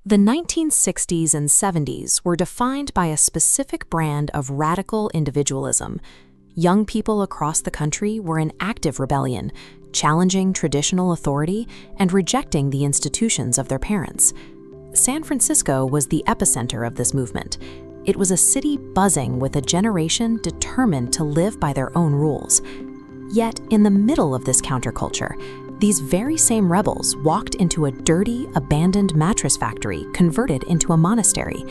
The 1960s and 70s were defined by a specific brand of radical individualism. Young people across the country were in active rebellion, challenging traditional authority and rejecting the institutions of their parents. San Francisco was the epicenter of this movement. It was a city buzzing with a generation determined to live by their own rules. Yet, in the middle of this counterculture, these very same rebels walked into a dirty, abandoned mattress factory converted into a monastery.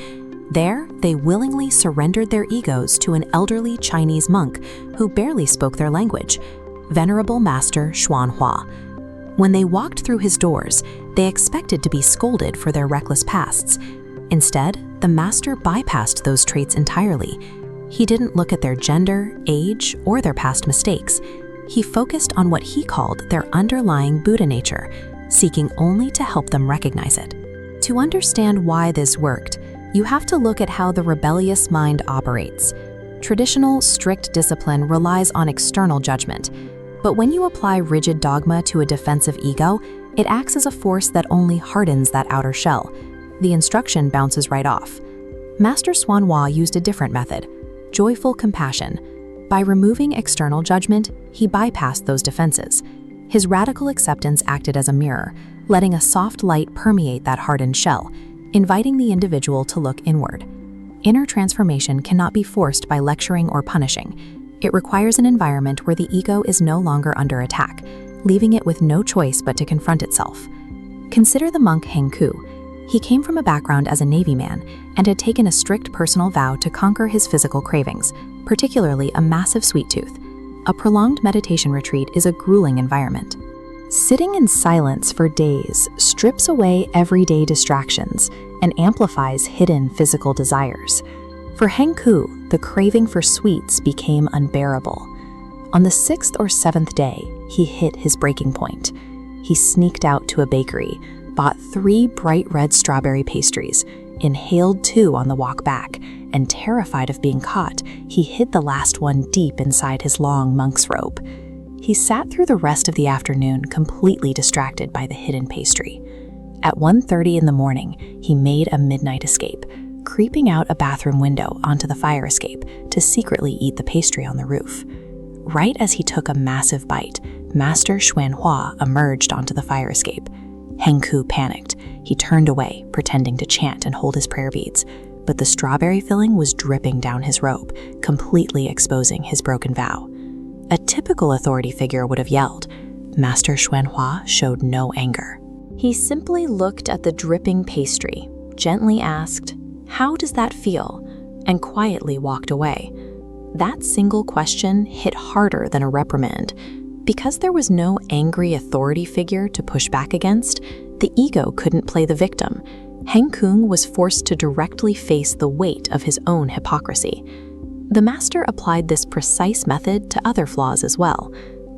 There, they willingly surrendered their egos to an elderly Chinese monk who barely spoke their language, Venerable Master Xuanhua. When they walked through his doors, they expected to be scolded for their reckless pasts. Instead, the master bypassed those traits entirely. He didn't look at their gender, age, or their past mistakes. He focused on what he called their underlying Buddha nature, seeking only to help them recognize it. To understand why this worked, you have to look at how the rebellious mind operates. Traditional, strict discipline relies on external judgment, but when you apply rigid dogma to a defensive ego, it acts as a force that only hardens that outer shell. The instruction bounces right off. Master Xuanhua used a different method, joyful compassion. By removing external judgment, he bypassed those defenses. His radical acceptance acted as a mirror, letting a soft light permeate that hardened shell, inviting the individual to look inward. Inner transformation cannot be forced by lecturing or punishing. It requires an environment where the ego is no longer under attack, leaving it with no choice but to confront itself. Consider the monk Heng Ku. He came from a background as a Navy man and had taken a strict personal vow to conquer his physical cravings, particularly a massive sweet tooth. A prolonged meditation retreat is a grueling environment. Sitting in silence for days strips away everyday distractions and amplifies hidden physical desires. For Heng Ku, the craving for sweets became unbearable. On the 6th or 7th day, he hit his breaking point. He sneaked out to a bakery, bought 3 bright red strawberry pastries, inhaled 2 on the walk back, and terrified of being caught, he hid the last one deep inside his long monk's robe. He sat through the rest of the afternoon completely distracted by the hidden pastry. At 1:30 in the morning, he made a midnight escape, creeping out a bathroom window onto the fire escape to secretly eat the pastry on the roof. Right as he took a massive bite, Master Xuanhua emerged onto the fire escape. Heng Ku panicked. He turned away, pretending to chant and hold his prayer beads, but the strawberry filling was dripping down his robe, completely exposing his broken vow. A typical authority figure would have yelled. Master Xuanhua showed no anger. He simply looked at the dripping pastry, gently asked, "How does that feel?" and quietly walked away. That single question hit harder than a reprimand. Because there was no angry authority figure to push back against, the ego couldn't play the victim. Heng Ku was forced to directly face the weight of his own hypocrisy. The master applied this precise method to other flaws as well.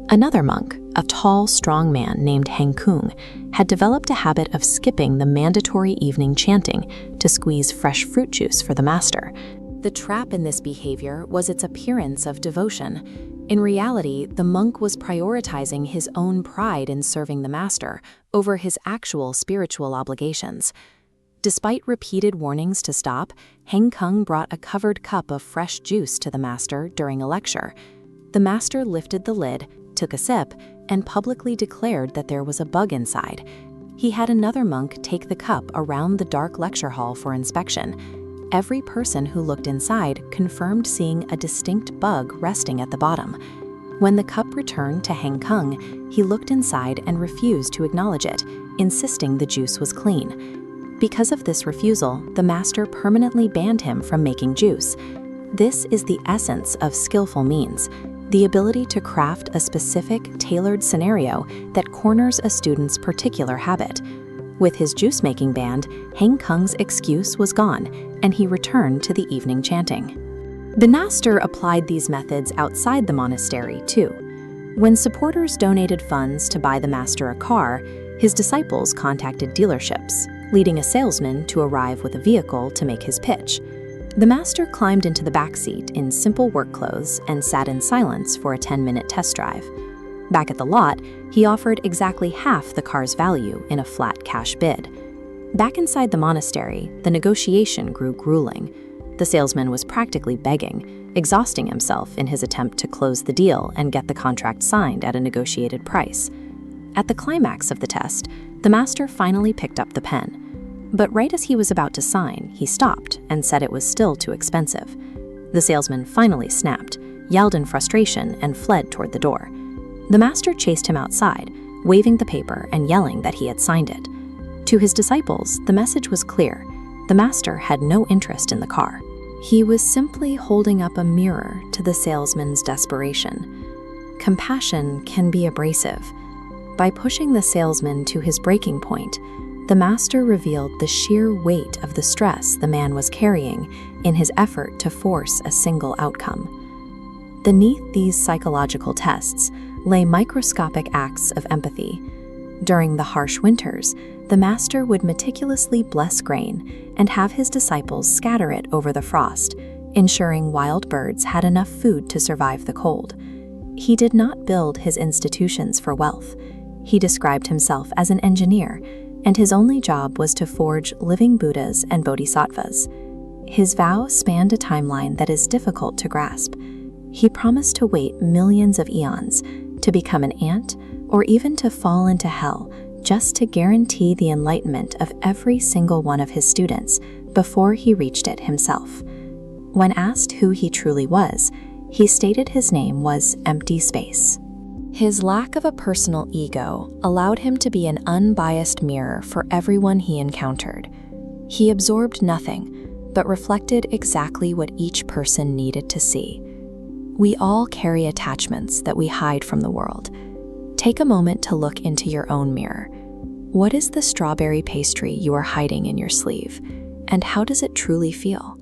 Another monk, a tall, strong man named Heng Ku, had developed a habit of skipping the mandatory evening chanting to squeeze fresh fruit juice for the master. The trap in this behavior was its appearance of devotion. In reality, the monk was prioritizing his own pride in serving the master over his actual spiritual obligations. Despite repeated warnings to stop, Heng Ku brought a covered cup of fresh juice to the master during a lecture. The master lifted the lid, took a sip, and publicly declared that there was a bug inside. He had another monk take the cup around the dark lecture hall for inspection. Every person who looked inside confirmed seeing a distinct bug resting at the bottom. When the cup returned to Heng Ku, he looked inside and refused to acknowledge it, insisting the juice was clean. Because of this refusal, the master permanently banned him from making juice. This is the essence of skillful means, the ability to craft a specific, tailored scenario that corners a student's particular habit. With his juice-making ban, Heng Ku's excuse was gone, and he returned to the evening chanting. The master applied these methods outside the monastery, too. When supporters donated funds to buy the master a car, his disciples contacted dealerships, leading a salesman to arrive with a vehicle to make his pitch. The master climbed into the back seat in simple work clothes and sat in silence for a 10-minute test drive. Back at the lot, he offered exactly half the car's value in a flat cash bid. Back inside the monastery, the negotiation grew grueling. The salesman was practically begging, exhausting himself in his attempt to close the deal and get the contract signed at a negotiated price. At the climax of the test, the master finally picked up the pen. But right as he was about to sign, he stopped and said it was still too expensive. The salesman finally snapped, yelled in frustration, and fled toward the door. The master chased him outside, waving the paper and yelling that he had signed it. To his disciples, the message was clear. The master had no interest in the car. He was simply holding up a mirror to the salesman's desperation. Compassion can be abrasive. By pushing the salesman to his breaking point, the master revealed the sheer weight of the stress the man was carrying in his effort to force a single outcome. Beneath these psychological tests lay microscopic acts of empathy. During the harsh winters, the master would meticulously bless grain and have his disciples scatter it over the frost, ensuring wild birds had enough food to survive the cold. He did not build his institutions for wealth. He described himself as an engineer, and his only job was to forge living Buddhas and Bodhisattvas. His vow spanned a timeline that is difficult to grasp. He promised to wait millions of eons, to become an ant, or even to fall into hell, just to guarantee the enlightenment of every single one of his students before he reached it himself. When asked who he truly was, he stated his name was empty space. His lack of a personal ego allowed him to be an unbiased mirror for everyone he encountered. He absorbed nothing, but reflected exactly what each person needed to see. We all carry attachments that we hide from the world. Take a moment to look into your own mirror. What is the strawberry pastry you are hiding in your sleeve, and how does it truly feel?